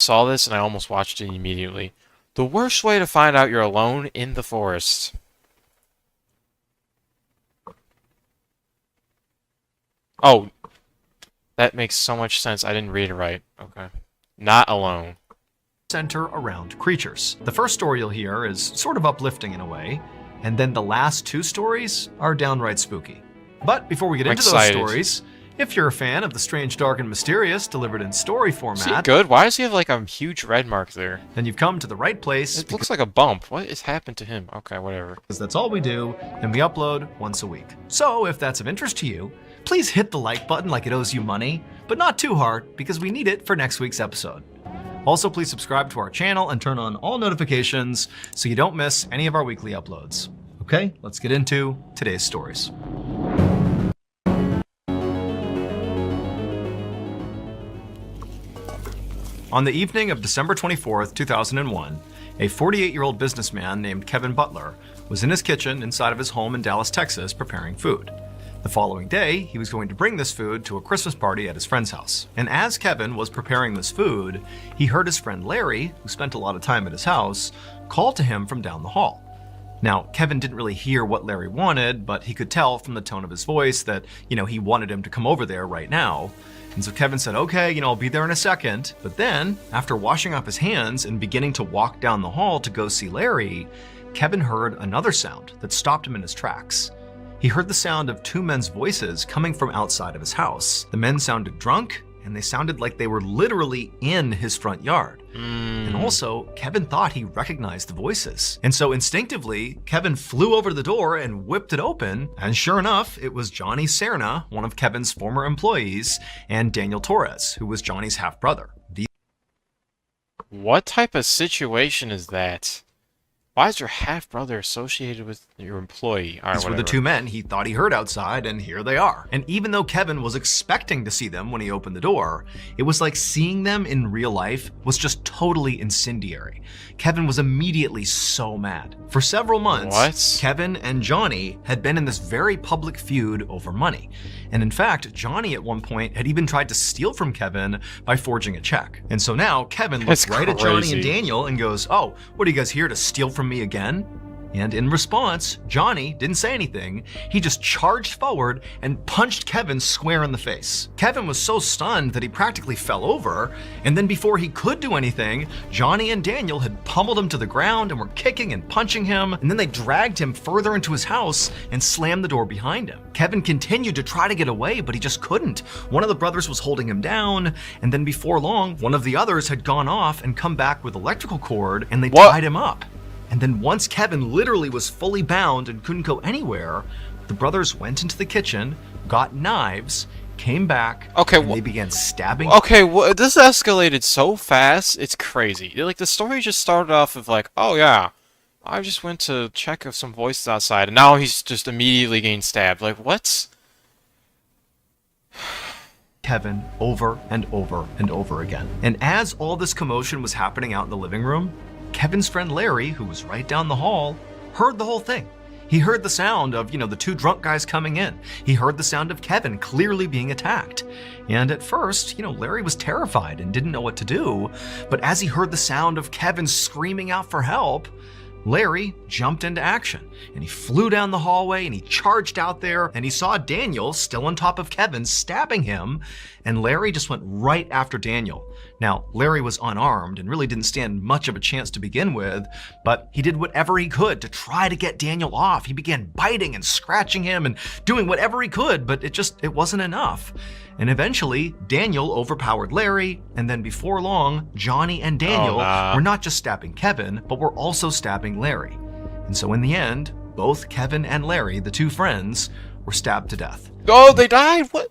saw this and I almost watched it immediately. The worst way to find out you're alone in the forest. Oh, that makes so much sense. I didn't read it right. Okay. Not alone. Center around creatures. The first story you'll hear is sort of uplifting in a way, and then the last two stories are downright spooky. But before we get into those stories, if you're a fan of the strange, dark, and mysterious delivered in story format... Is he good? Why does he have like a huge red mark there? Then you've come to the right place. It looks like a bump. What has happened to him? Okay, whatever. Because that's all we do, and we upload once a week. So if that's of interest to you, please hit the like button like it owes you money, but not too hard because we need it for next week's episode. Also, please subscribe to our channel and turn on all notifications so you don't miss any of our weekly uploads. Okay, let's get into today's stories. On the evening of December 24th, 2001, a 48-year-old businessman named Kevin Butler was in his kitchen inside of his home in Dallas, Texas, preparing food. The following day, he was going to bring this food to a Christmas party at his friend's house. And as Kevin was preparing this food, he heard his friend Larry, who spent a lot of time at his house, call to him from down the hall. Now, Kevin didn't really hear what Larry wanted, but he could tell from the tone of his voice that, he wanted him to come over there right now. And so Kevin said, okay, I'll be there in a second. But then, after washing off his hands and beginning to walk down the hall to go see Larry, Kevin heard another sound that stopped him in his tracks. He heard the sound of two men's voices coming from outside of his house. The men sounded drunk, and they sounded like they were literally in his front yard. And also, Kevin thought he recognized the voices. And so instinctively, Kevin flew over to the door and whipped it open. And sure enough, it was Johnny Serna, one of Kevin's former employees, and Daniel Torres, who was Johnny's half-brother. What type of situation is that? Why is your half-brother associated with your employee? These were the two men he thought he heard outside, and here they are. And even though Kevin was expecting to see them when he opened the door, it was like seeing them in real life was just totally incendiary. Kevin was immediately so mad. For several months, Kevin and Johnny had been in this very public feud over money. And in fact, Johnny at one point had even tried to steal from Kevin by forging a check. And so now Kevin looks right at Johnny and Daniel and goes, "Oh, what are you guys here to steal from me again?" And in response, Johnny didn't say anything. He just charged forward and punched Kevin square in the face. Kevin was so stunned that he practically fell over. And then before he could do anything, Johnny and Daniel had pummeled him to the ground and were kicking and punching him. And then they dragged him further into his house and slammed the door behind him. Kevin continued to try to get away, but he just couldn't. One of the brothers was holding him down. And then before long, one of the others had gone off and come back with electrical cord, and they tied him up. And then once Kevin literally was fully bound and couldn't go anywhere, the brothers went into the kitchen, got knives, came back, and they began stabbing. Okay, this escalated so fast, it's crazy. Like, the story just started off of like, oh yeah, I just went to check if some voices outside, and now he's just immediately getting stabbed. Like, what? Kevin over and over and over again. And as all this commotion was happening out in the living room, Kevin's friend Larry, who was right down the hall, heard the whole thing. He heard the sound of, the two drunk guys coming in. He heard the sound of Kevin clearly being attacked. And at first, Larry was terrified and didn't know what to do. But as he heard the sound of Kevin screaming out for help, Larry jumped into action, and he flew down the hallway and he charged out there, and he saw Daniel still on top of Kevin stabbing him, and Larry just went right after Daniel. Now, Larry was unarmed and really didn't stand much of a chance to begin with, but he did whatever he could to try to get Daniel off. He began biting and scratching him and doing whatever he could, but it wasn't enough. And eventually, Daniel overpowered Larry, and then before long, Johnny and Daniel were not just stabbing Kevin, but were also stabbing Larry. And so in the end, both Kevin and Larry, the two friends, were stabbed to death. Oh, they died? What?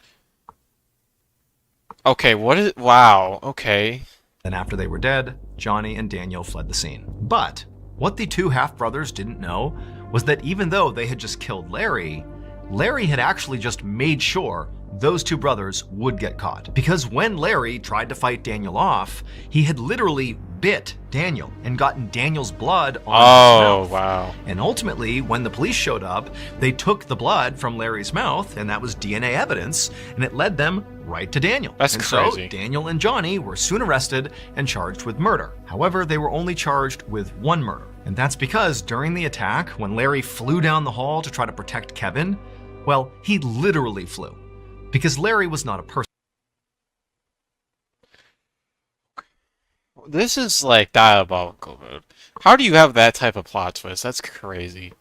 Okay, wow, okay. Then after they were dead, Johnny and Daniel fled the scene. But what the two half-brothers didn't know was that even though they had just killed Larry, Larry had actually just made sure those two brothers would get caught. Because when Larry tried to fight Daniel off, he had literally bit Daniel and gotten Daniel's blood on his mouth. Wow. And ultimately, when the police showed up, they took the blood from Larry's mouth, and that was DNA evidence, and it led them right to Daniel. That's crazy. So Daniel and Johnny were soon arrested and charged with murder. However, they were only charged with one murder. And that's because during the attack, when Larry flew down the hall to try to protect Kevin, well, he literally flew. Because Larry was not a person. This is like diabolical, dude. How do you have that type of plot twist? That's crazy.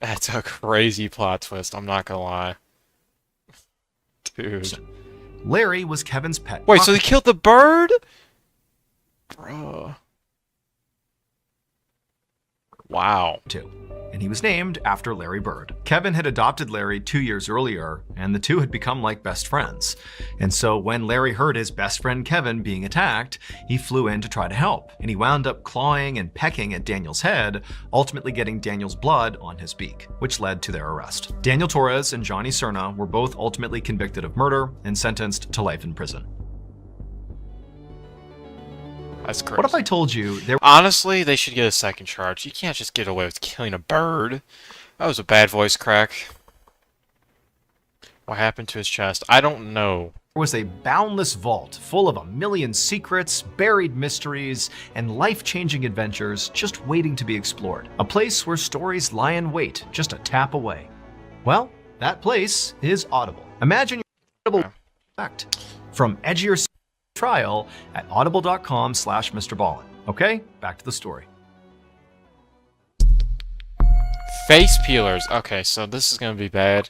That's a crazy plot twist, I'm not gonna lie. Dude. Larry was Kevin's pet. Wait, so they killed the bird? Bruh. Wow. Too. And he was named after Larry Bird. Kevin had adopted Larry 2 years earlier, and the two had become like best friends. And so when Larry heard his best friend Kevin being attacked, he flew in to try to help. And he wound up clawing and pecking at Daniel's head, ultimately getting Daniel's blood on his beak, which led to their arrest. Daniel Torres and Johnny Cerna were both ultimately convicted of murder and sentenced to life in prison. That's crazy. What if I told you there... Honestly, they should get a second charge. You can't just get away with killing a bird. That was a bad voice crack. What happened to his chest? I don't know. There was a boundless vault full of a million secrets, buried mysteries, and life-changing adventures just waiting to be explored. A place where stories lie in wait, just a tap away. Well, that place is Audible. Imagine your Audible effect from edgier trial at audible.com/MrBallin. Okay, back to the story. Face peelers. Okay, so this is gonna be bad.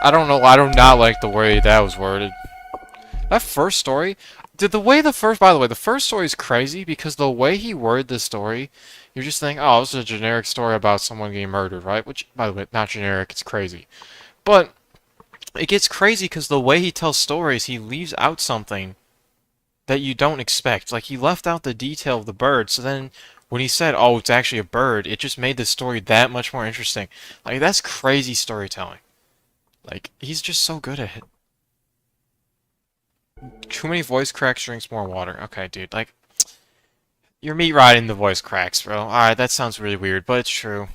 I don't know. I do not like the way that was worded. That first story, by the way, the first story is crazy because the way he worded the story, you're just thinking, oh, this is a generic story about someone getting murdered, right? Which, by the way, not generic. It's crazy, but it gets crazy because the way he tells stories, he leaves out something that you don't expect. Like, he left out the detail of the bird, so then when he said, oh, it's actually a bird, it just made the story that much more interesting. Like, that's crazy storytelling. Like, he's just so good at it. Too many voice cracks, drinks more water. Okay, dude, like, you're meat riding the voice cracks, bro. Alright, that sounds really weird, but it's true.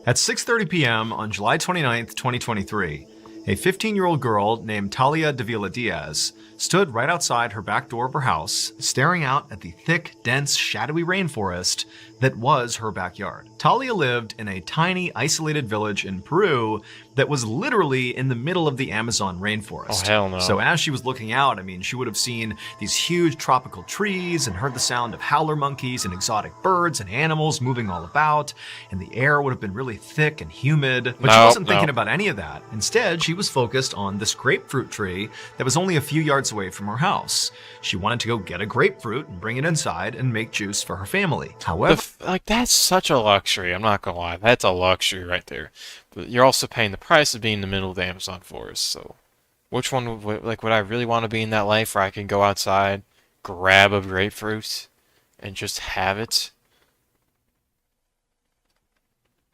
At 6:30 p.m. on July 29th, 2023, a 15-year-old girl named Talia Davila Diaz stood right outside her back door of her house, staring out at the thick, dense, shadowy rainforest that was her backyard. Talia lived in a tiny, isolated village in Peru that was literally in the middle of the Amazon rainforest. Oh, hell no. So as she was looking out, I mean, she would have seen these huge tropical trees and heard the sound of howler monkeys and exotic birds and animals moving all about, and the air would have been really thick and humid. But she wasn't thinking about any of that. Instead, she was focused on this grapefruit tree that was only a few yards away from her house. She wanted to go get a grapefruit and bring it inside and make juice for her family. However, like, that's such a luxury, I'm not gonna lie. That's a luxury right there. But you're also paying the price of being in the middle of the Amazon forest, so... Which one would I really want to be in that life where I can go outside, grab a grapefruit, and just have it?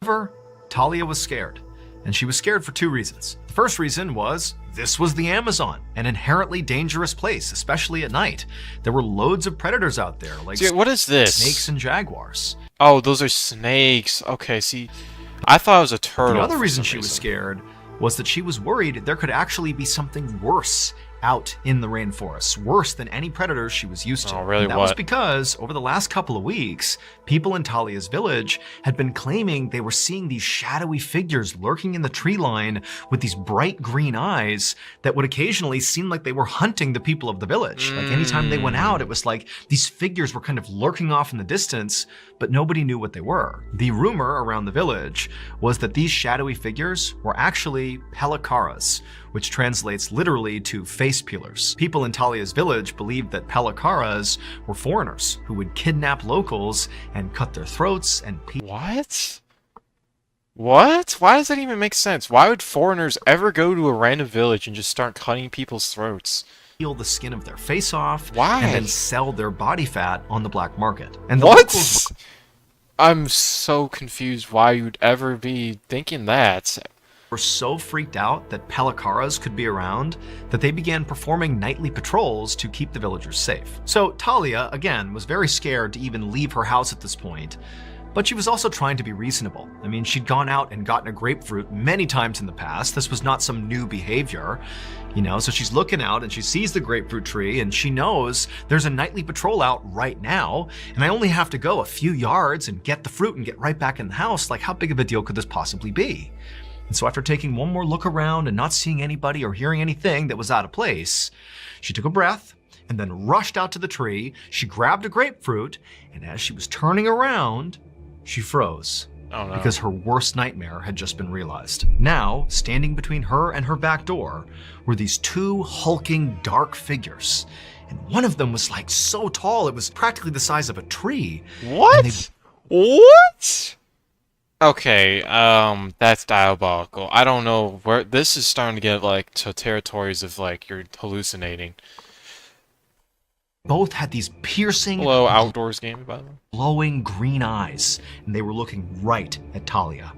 However, Talia was scared. And she was scared for two reasons. The first reason was this was the Amazon, an inherently dangerous place, especially at night. There were loads of predators out there, like what is this? Snakes and jaguars. Oh, those are snakes. Okay, see, I thought it was a turtle. The other reason she was scared was that she was worried there could actually be something worse out in the rainforest, worse than any predators she was used to. Oh, really? And that was because over the last couple of weeks, people in Talia's village had been claiming they were seeing these shadowy figures lurking in the tree line with these bright green eyes that would occasionally seem like they were hunting the people of the village. Like anytime they went out, it was like these figures were kind of lurking off in the distance, but nobody knew what they were. The rumor around the village was that these shadowy figures were actually pelikaras, which translates literally to face peelers. People in Talia's village believed that pelikaras were foreigners who would kidnap locals and cut their throats and What? What? Why does that even make sense? Why would foreigners ever go to a random village and just start cutting people's throats? Peel the skin of their face off. Why? And then sell their body fat on the black market. And the What? locals I'm so confused why you'd ever be thinking that. were so freaked out that Pelikaras could be around that they began performing nightly patrols to keep the villagers safe. So Talia, again, was very scared to even leave her house at this point, but she was also trying to be reasonable. I mean, she'd gone out and gotten a grapefruit many times in the past. This was not some new behavior, so she's looking out and she sees the grapefruit tree and she knows there's a nightly patrol out right now, and I only have to go a few yards and get the fruit and get right back in the house. Like, how big of a deal could this possibly be? And so after taking one more look around and not seeing anybody or hearing anything that was out of place, she took a breath and then rushed out to the tree. She grabbed a grapefruit, and as she was turning around, she froze. Oh, no. Because her worst nightmare had just been realized. Now, standing between her and her back door were these two hulking dark figures. And one of them was like so tall, it was practically the size of a tree. What? What? Okay, that's diabolical. I don't know where this is starting to get like to territories of like you're hallucinating. Both had these piercing, Hello, outdoors game, by the way. glowing green eyes, and they were looking right at Talia.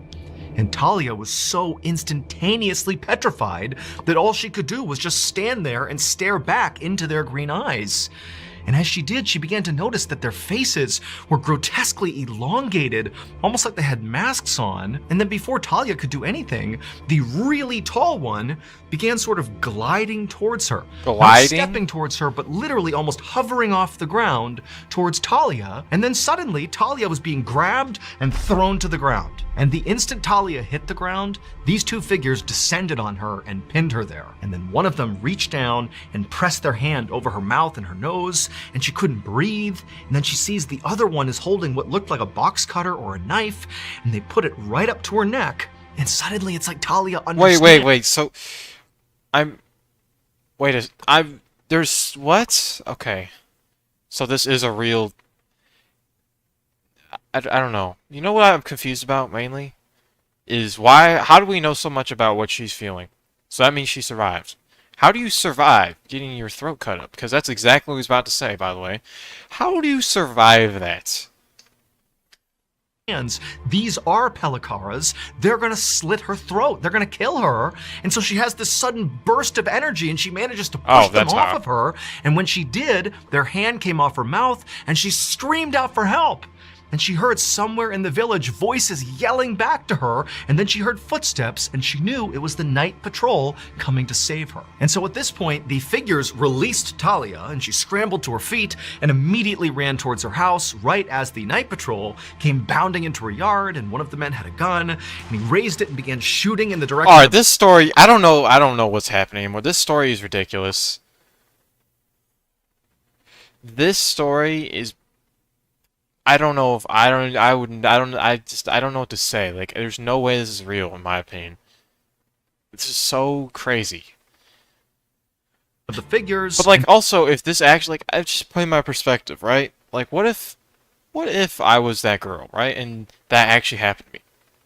And Talia was so instantaneously petrified that all she could do was just stand there and stare back into their green eyes. And as she did, she began to notice that their faces were grotesquely elongated, almost like they had masks on. And then before Talia could do anything, the really tall one began sort of gliding towards her. Gliding? Not stepping towards her, but literally almost hovering off the ground towards Talia. And then suddenly, Talia was being grabbed and thrown to the ground. And the instant Talia hit the ground, these two figures descended on her and pinned her there. And then one of them reached down and pressed their hand over her mouth and her nose, and she couldn't breathe. And then she sees the other one is holding what looked like a box cutter or a knife, and they put it right up to her neck. And suddenly it's like Talia understands. Wait. So, there's what? Okay. So this is a real. I don't know. You know what I'm confused about mainly? Is how do we know so much about what she's feeling? So that means she survived. How do you survive getting your throat cut up? Because that's exactly what he was about to say, by the way. How do you survive that? These are Pelikaras. They're gonna slit her throat. They're gonna kill her. And so she has this sudden burst of energy and she manages to push them off of her. And when she did, their hand came off her mouth and she screamed out for help. And she heard somewhere in the village voices yelling back to her, and then she heard footsteps, and she knew it was the night patrol coming to save her. And so at this point, the figures released Talia, and she scrambled to her feet and immediately ran towards her house right as the night patrol came bounding into her yard, and one of the men had a gun, and he raised it and began shooting in the direction. Alright, this story, I don't know what's happening anymore. This story is ridiculous. This story is I don't know what to say. Like, there's no way this is real, in my opinion. This is so crazy. The figures. But, like, also, if this actually, like, I just put in my perspective, right? Like, what if I was that girl, right? And that actually happened to me?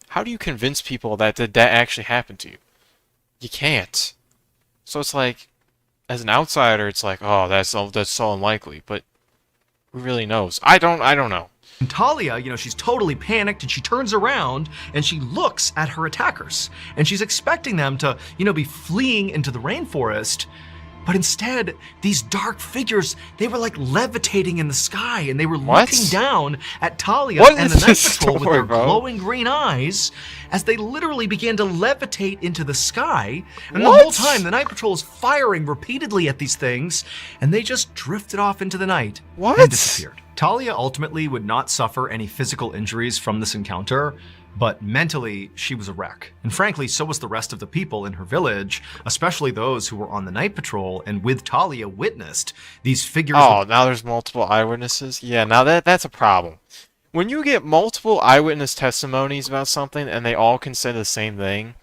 How do you convince people that actually happened to you? You can't. So it's like, as an outsider, it's like, oh, that's so unlikely. But who really knows? I don't know. And Talia, she's totally panicked and she turns around and she looks at her attackers. And she's expecting them to, be fleeing into the rainforest. But instead, these dark figures, they were like levitating in the sky and they were looking down at Talia and the Night Patrol with their glowing green eyes as they literally began to levitate into the sky. And the whole time, the Night Patrol is firing repeatedly at these things and they just drifted off into the night and disappeared. Talia ultimately would not suffer any physical injuries from this encounter, but mentally, she was a wreck. And frankly, so was the rest of the people in her village, especially those who were on the night patrol and with Talia witnessed these figures. Oh, now there's multiple eyewitnesses? Yeah, now that's a problem. When you get multiple eyewitness testimonies about something and they all can say the same thing,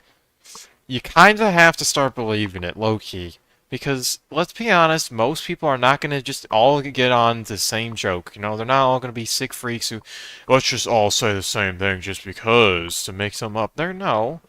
you kind of have to start believing it, low-key. Because, let's be honest, most people are not going to just all get on the same joke. They're not all going to be sick freaks who, let's just all say the same thing just because, to make some up. No.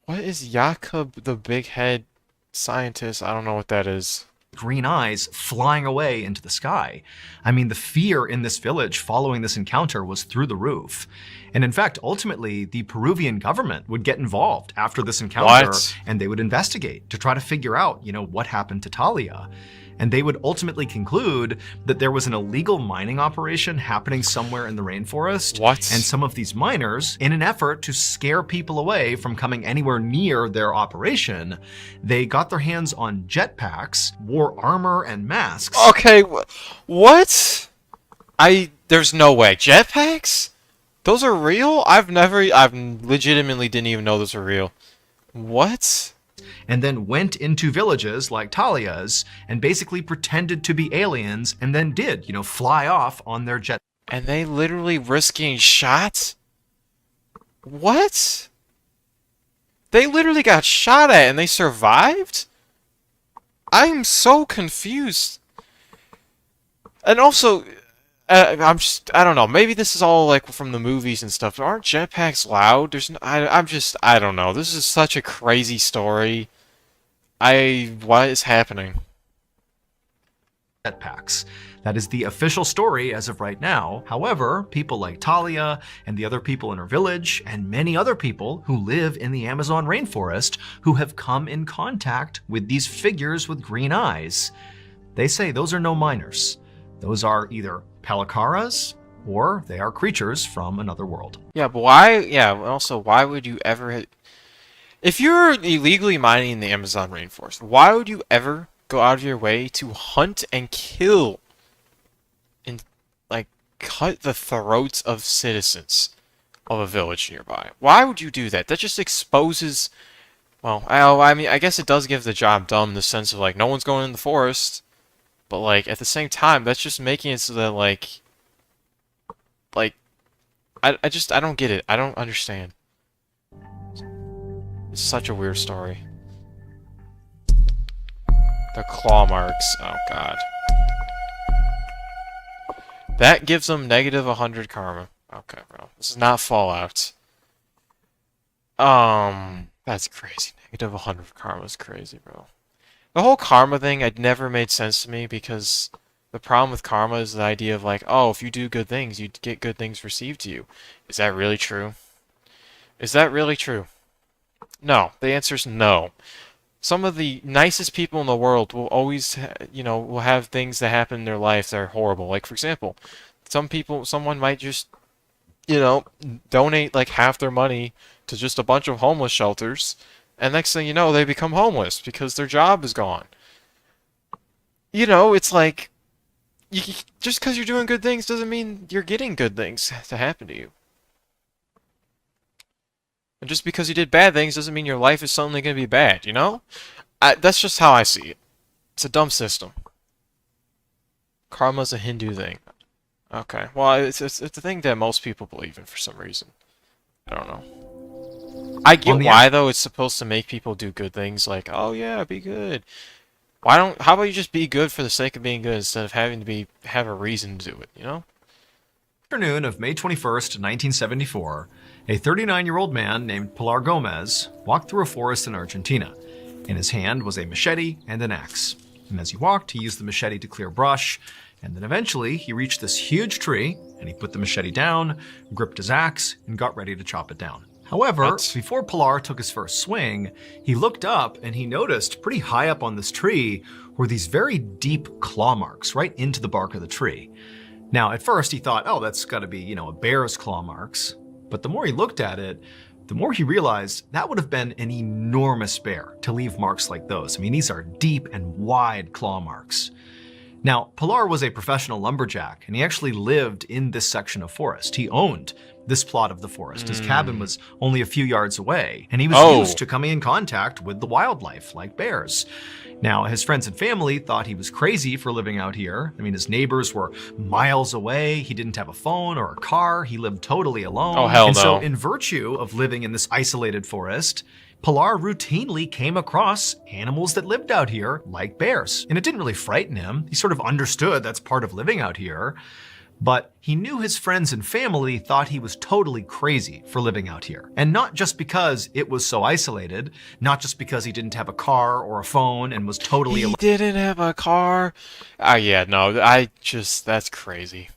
What is Jakob, the big head scientist? I don't know what that is. green eyes flying away into the sky. I mean, the fear in this village following this encounter was through the roof. And in fact, ultimately, the Peruvian government would get involved after this encounter, and they would investigate to try to figure out, what happened to Talia. And they would ultimately conclude that there was an illegal mining operation happening somewhere in the rainforest. What? And some of these miners, in an effort to scare people away from coming anywhere near their operation, they got their hands on jetpacks, wore armor and masks. Okay, what? There's no way. Jetpacks? Those are real? I've legitimately didn't even know those were real. What? And then went into villages like Talia's and basically pretended to be aliens and then did, fly off on their jet. And they literally risked getting shot? What? They literally got shot at and they survived? I'm so confused. And also, I don't know, maybe this is all like from the movies and stuff, but aren't jetpacks loud? I don't know. This is such a crazy story. What is happening? Jetpacks. That is the official story as of right now. However, people like Talia and the other people in her village and many other people who live in the Amazon rainforest who have come in contact with these figures with green eyes, they say those are no miners. Those are either Palacaras or they are creatures from another world. Yeah, but why? Yeah, also, why would you ever... If you're illegally mining in the Amazon rainforest, why would you ever go out of your way to hunt and kill and, cut the throats of citizens of a village nearby? Why would you do that? That just exposes... Well, I mean, I guess it does give the job done in the sense of, no one's going in the forest, but, at the same time, that's just making it so that, I don't get it. I don't understand. It's such a weird story. The claw marks. Oh, God. That gives them negative 100 karma. Okay, bro. This is not Fallout. That's crazy. Negative 100 karma is crazy, bro. The whole karma thing had never made sense to me because the problem with karma is the idea of oh, if you do good things, you get good things received to you. Is that really true? Is that really true? No. The answer is no. Some of the nicest people in the world will always, will have things that happen in their life that are horrible. Like, for example, someone might just, donate half their money to just a bunch of homeless shelters, and next thing you know, they become homeless because their job is gone. It's just because you're doing good things doesn't mean you're getting good things to happen to you. And just because you did bad things doesn't mean your life is suddenly going to be bad, That's just how I see it. It's a dumb system. Karma's a Hindu thing. Okay, well, it's a thing that most people believe in for some reason. I don't know. I get why, though, it's supposed to make people do good things, oh yeah, be good. How about you just be good for the sake of being good instead of having to have a reason to do it, Afternoon of May 21st, 1974, a 39-year-old man named Pilar Gomez walked through a forest in Argentina. In his hand was a machete and an axe. And as he walked, he used the machete to clear brush, and then eventually he reached this huge tree, and he put the machete down, gripped his axe, and got ready to chop it down. However, before Pilar took his first swing, he looked up and he noticed pretty high up on this tree were these very deep claw marks right into the bark of the tree. Now, at first he thought, oh, that's got to be, a bear's claw marks. But the more he looked at it, the more he realized that would have been an enormous bear to leave marks like those. I mean, these are deep and wide claw marks. Now, Pilar was a professional lumberjack, and he actually lived in this section of forest. He owned this plot of the forest. His cabin was only a few yards away, and he was used to coming in contact with the wildlife, like bears. Now, his friends and family thought he was crazy for living out here. I mean, his neighbors were miles away. He didn't have a phone or a car. He lived totally alone. Oh, hell no. And so, in virtue of living in this isolated forest, Pilar routinely came across animals that lived out here, like bears. And it didn't really frighten him. He sort of understood that's part of living out here. But he knew his friends and family thought he was totally crazy for living out here. And not just because it was so isolated, not just because he didn't have a car or a phone and was totally He didn't have a car. Yeah, no, that's crazy.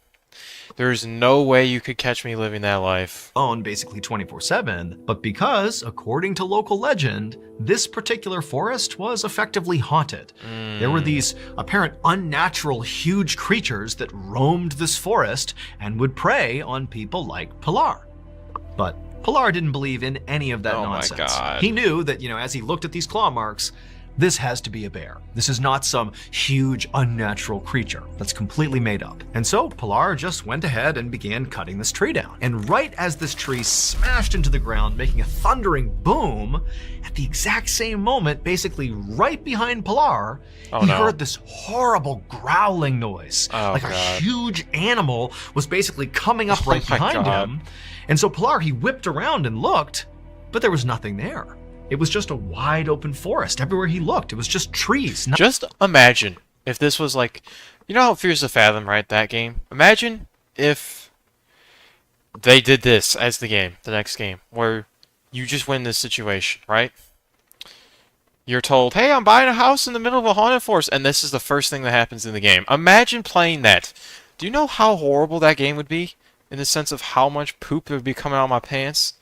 There's no way you could catch me living that life. alone basically 24/7, but because, according to local legend, this particular forest was effectively haunted. There were these apparent unnatural huge creatures that roamed this forest and would prey on people like Pilar. But Pilar didn't believe in any of that nonsense. My God. He knew that, as he looked at these claw marks, this has to be a bear. This is not some huge unnatural creature that's completely made up. And so Pilar just went ahead and began cutting this tree down. And right as this tree smashed into the ground, making a thundering boom, at the exact same moment, basically right behind Pilar, he heard this horrible growling noise. Like a huge animal was basically coming up right behind him. And so Pilar, he whipped around and looked, but there was nothing there. It was just a wide open forest. Everywhere he looked, it was just trees. Just imagine if this was like, you know how Fears to Fathom, right? That game. Imagine if they did this as the next game, where you just win this situation, right? You're told, hey, I'm buying a house in the middle of a haunted forest, and this is the first thing that happens in the game. Imagine playing that. Do you know how horrible that game would be? In the sense of how much poop would be coming out of my pants?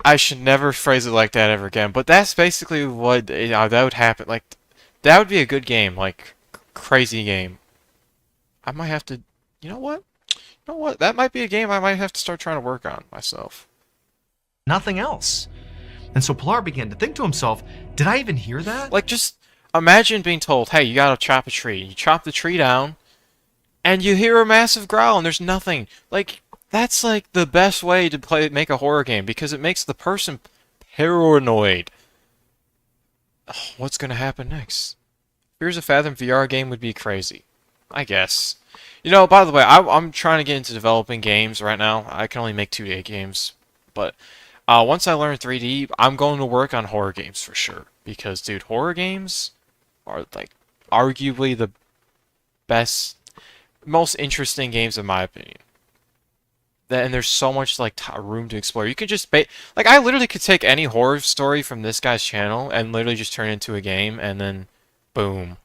I should never phrase it like that ever again, but that's basically what that would happen. Like, that would be a good game, like, crazy game. I might have to, you know what? That might be a game I might have to start trying to work on myself. Nothing else. And so Pilar began to think to himself, did I even hear that? Like, just imagine being told, hey, you gotta chop a tree. You chop the tree down, and you hear a massive growl, and there's nothing. Like, that's like the best way to make a horror game, because it makes the person paranoid. Oh, what's gonna happen next? Fears of Fathom VR game would be crazy, I guess. You know, by the way, I'm trying to get into developing games right now. I can only make 2D games, but once I learn 3D, I'm going to work on horror games for sure. Because, dude, horror games are like arguably the best, most interesting games in my opinion. And there's so much like room to explore. You could just like, I literally could take any horror story from this guy's channel and literally just turn it into a game, and then boom.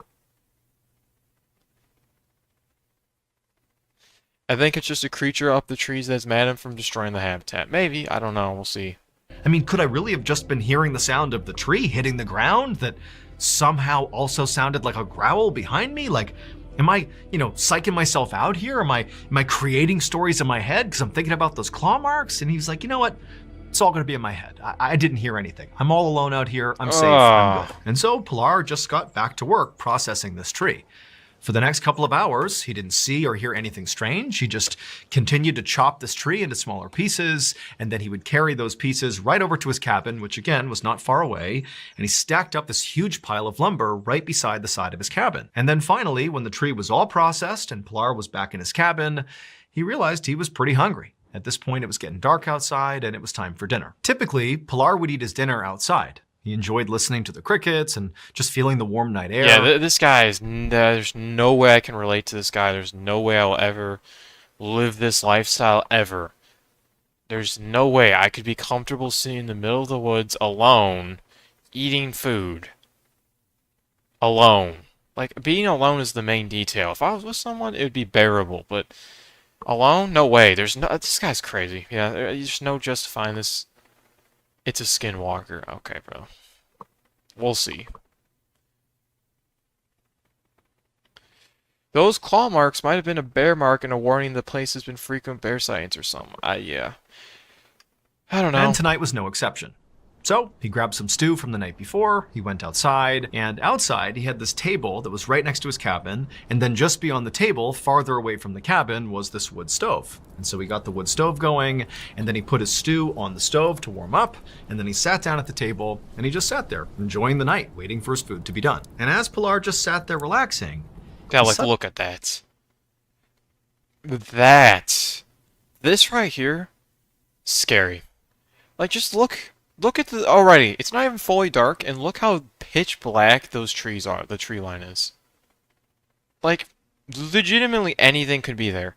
I think it's just a creature up the trees that's mad at him from destroying the habitat. Maybe, I don't know, we'll see. I mean, could I really have just been hearing the sound of the tree hitting the ground that somehow also sounded like a growl behind me? Like, am I, psyching myself out here? Am I creating stories in my head because I'm thinking about those claw marks? And he's like, you know what? It's all going to be in my head. I didn't hear anything. I'm all alone out here. I'm safe. I'm good. And so Pilar just got back to work processing this tree. For the next couple of hours, he didn't see or hear anything strange. He just continued to chop this tree into smaller pieces, and then he would carry those pieces right over to his cabin, which again was not far away, and he stacked up this huge pile of lumber right beside the side of his cabin. And then finally, when the tree was all processed and Pilar was back in his cabin, he realized he was pretty hungry. At this point, it was getting dark outside and it was time for dinner. Typically, Pilar would eat his dinner outside. He enjoyed listening to the crickets and just feeling the warm night air. Yeah, this guy is... There's no way I can relate to this guy. There's no way I'll ever live this lifestyle, ever. There's no way I could be comfortable sitting in the middle of the woods alone, eating food. Alone. Like, being alone is the main detail. If I was with someone, it would be bearable, but alone? No way. This guy's crazy. Yeah, there's no justifying this. It's a skinwalker. Okay, bro. We'll see. Those claw marks might have been a bear mark and a warning the place has been frequent bear sightings or something. Yeah. I don't know. And tonight was no exception. So he grabbed some stew from the night before, he went outside, and outside he had this table that was right next to his cabin, and then just beyond the table, farther away from the cabin, was this wood stove. And so he got the wood stove going, and then he put his stew on the stove to warm up, and then he sat down at the table, and he just sat there, enjoying the night, waiting for his food to be done. And as Pilar just sat there relaxing... Yeah, like, look at that. This right here, scary. Like, just look at the... Already, it's not even fully dark, and look how pitch black those trees are, the tree line is. Like, Legitimately anything could be there.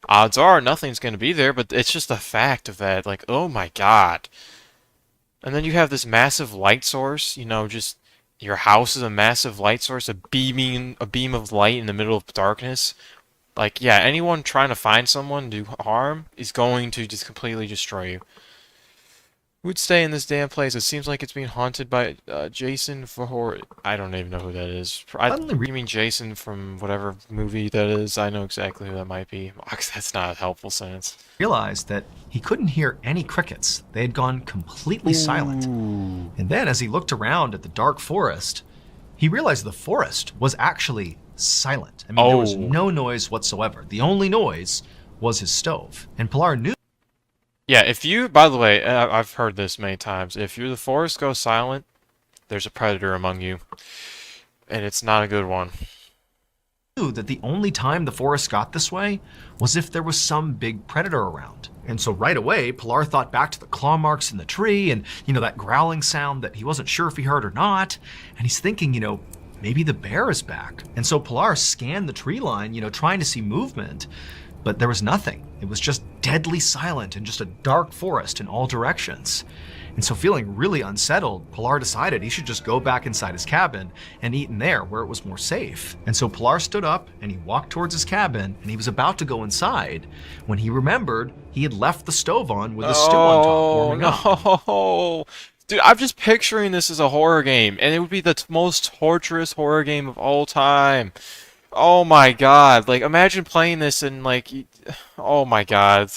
Odds are nothing's going to be there, but it's just a fact of that. Like, oh my god. And then you have this massive light source, just your house is a massive light source, a beam of light in the middle of darkness. Like, yeah, anyone trying to find someone to harm is going to just completely destroy you. Who'd stay in this damn place? It seems like it's being haunted by Jason for I don't even know who that is. You mean Jason from whatever movie that is? I know exactly who that might be. That's not a helpful sentence. Realized that he couldn't hear any crickets. They had gone completely silent. And then as he looked around at the dark forest, he realized the forest was actually silent. I mean, there was no noise whatsoever. The only noise was his stove. And Pilar knew. Yeah, by the way, I've heard this many times, if the forest goes silent, there's a predator among you. And it's not a good one. That the only time the forest got this way was if there was some big predator around. And so right away, Pilar thought back to the claw marks in the tree and, that growling sound that he wasn't sure if he heard or not. And he's thinking, maybe the bear is back. And so Pilar scanned the tree line, trying to see movement. But there was nothing. It was just deadly silent and just a dark forest in all directions. And so feeling really unsettled, Pilar decided he should just go back inside his cabin and eat in there where it was more safe. And so Pilar stood up and he walked towards his cabin and he was about to go inside when he remembered he had left the stove on with the stew on top warming up. No. Dude, I'm just picturing this as a horror game, and it would be the most torturous horror game of all time. Oh my god, like, imagine playing this and, like, oh my god.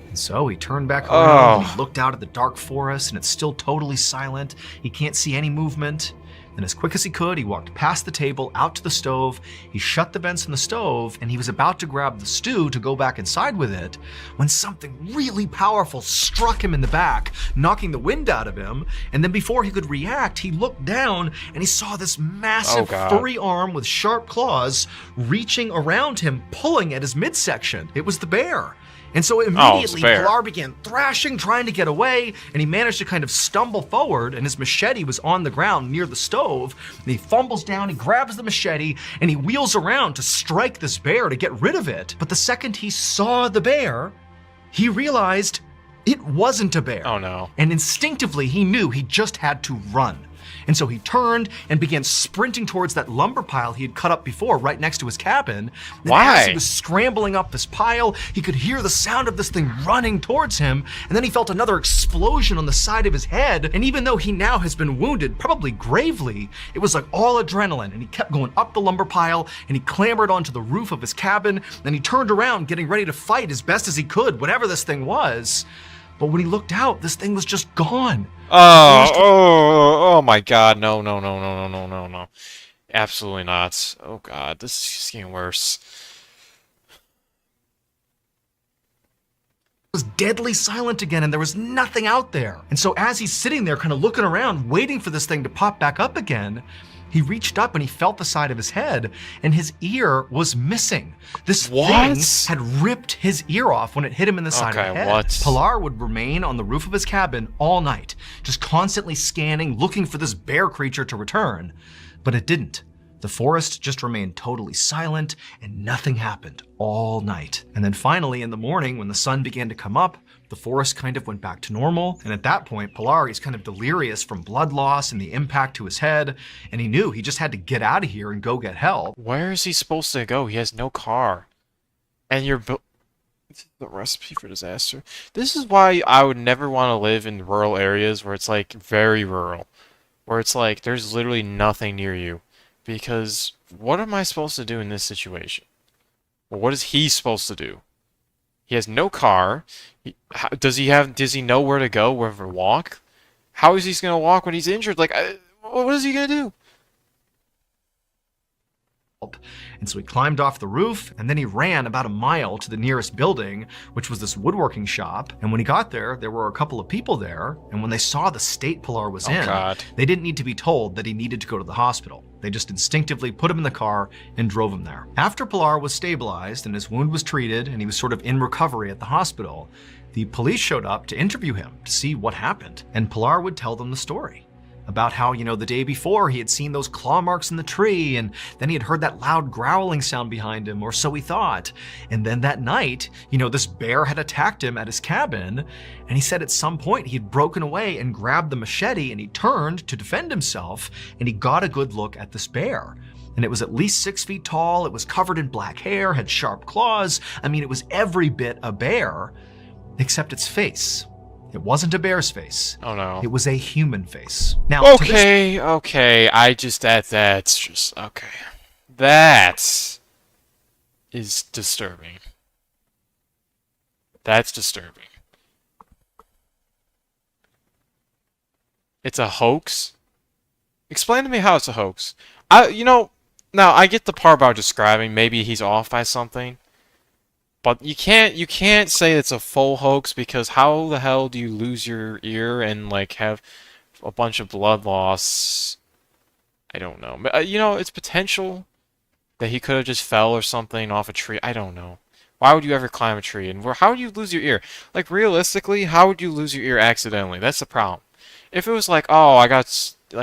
And so he turned back around and he looked out at the dark forest, and it's still totally silent. He can't see any movement. Then as quick as he could, he walked past the table, out to the stove. He shut the vents in the stove, and he was about to grab the stew to go back inside with it when something really powerful struck him in the back, knocking the wind out of him. And then before he could react, he looked down and he saw this massive furry arm with sharp claws reaching around him, pulling at his midsection. It was the bear. And so immediately Pilar began thrashing, trying to get away, and he managed to kind of stumble forward, and his machete was on the ground near the stove, and he fumbles down, he grabs the machete, and he wheels around to strike this bear to get rid of it. But the second he saw the bear, he realized it wasn't a bear. Oh no. And instinctively he knew he just had to run. And so he turned and began sprinting towards that lumber pile he had cut up before right next to his cabin. Why? As he was scrambling up this pile, he could hear the sound of this thing running towards him, and then he felt another explosion on the side of his head. And even though he now has been wounded, probably gravely, it was like all adrenaline, and he kept going up the lumber pile, and he clambered onto the roof of his cabin, and he turned around getting ready to fight as best as he could, whatever this thing was. But when he looked out, this thing was just gone. Oh my god, no. Absolutely not. Oh god, this is just getting worse. It was deadly silent again, and there was nothing out there. And so as he's sitting there kind of looking around, waiting for this thing to pop back up again, he reached up and he felt the side of his head, and his ear was missing. This thing had ripped his ear off when it hit him in the side of the head. Pilar would remain on the roof of his cabin all night, just constantly scanning, looking for this bear creature to return. But it didn't. The forest just remained totally silent, and nothing happened all night. And then finally in the morning, when the sun began to come up, the forest kind of went back to normal. And at that point, Pilar is kind of delirious from blood loss and the impact to his head. And he knew he just had to get out of here and go get help. Where is he supposed to go? He has no car. And the recipe for disaster. This is why I would never want to live in rural areas where it's like very rural. Where it's like there's literally nothing near you. Because what am I supposed to do in this situation? Well, what is he supposed to do? He has no car. Does he know where to go, where to walk? How is he going to walk when he's injured? Like, what is he going to do? And so he climbed off the roof, and then he ran about a mile to the nearest building, which was this woodworking shop. And when he got there, there were a couple of people there, and when they saw the state Pilar was in, they didn't need to be told that he needed to go to the hospital. They just instinctively put him in the car and drove him there. After Pilar was stabilized and his wound was treated and he was sort of in recovery at the hospital, the police showed up to interview him to see what happened, and Pilar would tell them the story. about how, the day before he had seen those claw marks in the tree, and then he had heard that loud growling sound behind him, or so he thought. And then that night, this bear had attacked him at his cabin, and he said at some point he had broken away and grabbed the machete, and he turned to defend himself, and he got a good look at this bear. And it was at least 6 feet tall, it was covered in black hair, had sharp claws. I mean, it was every bit a bear, except its face. It wasn't a bear's face. Oh no. It was a human face. Now, okay, that's just, okay. That is disturbing. That's disturbing. It's a hoax? Explain to me how it's a hoax. Now I get the part about describing maybe he's off by something. But you can't say it's a full hoax, because how the hell do you lose your ear and like have a bunch of blood loss? I don't know. It's potential that he could have just fell or something off a tree. I don't know. Why would you ever climb a tree? And how would you lose your ear? Like, realistically, how would you lose your ear accidentally? That's the problem. If it was like, oh,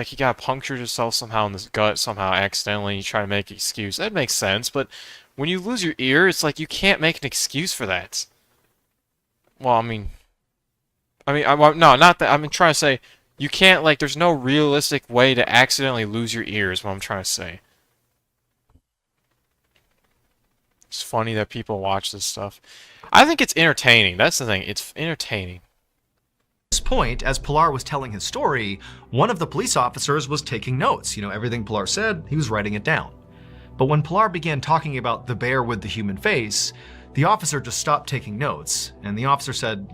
he got punctured himself somehow in the gut somehow accidentally, you try to make an excuse, that makes sense. But when you lose your ear, it's like you can't make an excuse for that. Well, no, not that. I'm trying to say you can't, like, there's no realistic way to accidentally lose your ear is what I'm trying to say. It's funny that people watch this stuff. I think it's entertaining. That's the thing. It's entertaining. At this point, as Pilar was telling his story, one of the police officers was taking notes. Everything Pilar said, he was writing it down. But when Pilar began talking about the bear with the human face, the officer just stopped taking notes, and the officer said,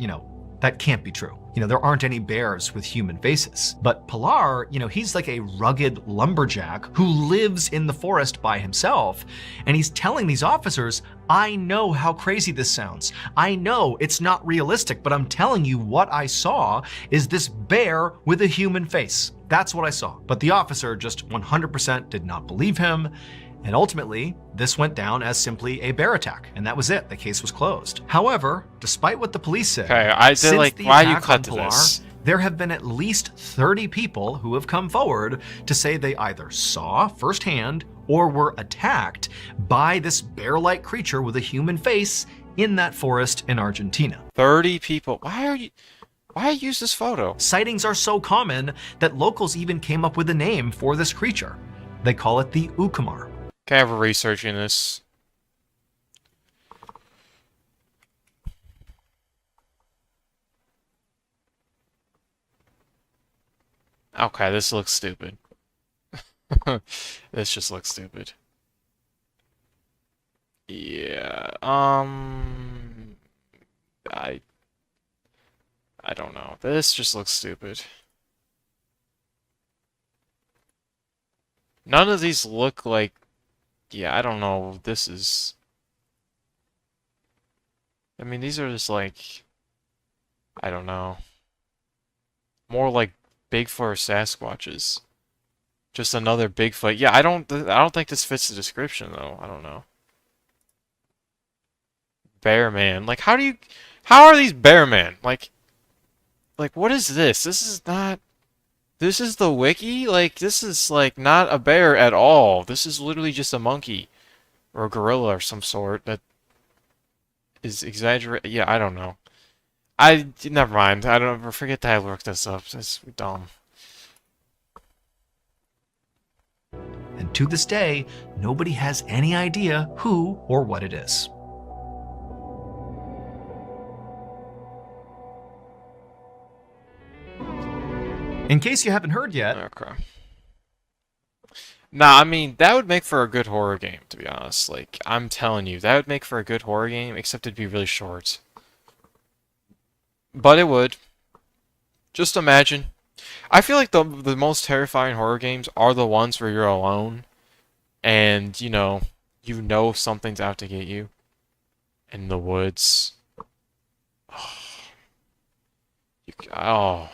that can't be true. There aren't any bears with human faces. But Pilar, he's like a rugged lumberjack who lives in the forest by himself, and he's telling these officers, I know how crazy this sounds. I know it's not realistic, but I'm telling you what I saw is this bear with a human face. That's what I saw. But the officer just 100% did not believe him. And ultimately, this went down as simply a bear attack, and that was it. The case was closed. However, despite what the police said, why do you cut to this? There have been at least 30 people who have come forward to say they either saw firsthand or were attacked by this bear-like creature with a human face in that forest in Argentina. 30 people. Why use this photo? Sightings are so common that locals even came up with a name for this creature. They call it the Ucumar. Okay, I have researching this. Okay, this looks stupid. This just looks stupid. Yeah, I don't know. This just looks stupid. None of these look like... Yeah, I don't know. This is... I mean, these are just like... I don't know. More like Bigfoot or Sasquatches. Just another Bigfoot. Yeah, I don't think this fits the description, though. I don't know. Bear man. Like, how are these bear men? Like, what is this? This is not... This is the wiki? Like, this is, like, not a bear at all. This is literally just a monkey. Or a gorilla or some sort that is exaggerated. Yeah, I don't know. Never mind. I don't... Forget that I looked this up. That's dumb. And to this day, nobody has any idea who or what it is. In case you haven't heard yet... Okay. Nah, I mean, that would make for a good horror game, to be honest. Like, I'm telling you, that would make for a good horror game, except it'd be really short. But it would. Just imagine. I feel like the most terrifying horror games are the ones where you're alone, and, you know something's out to get you. In the woods. Oh.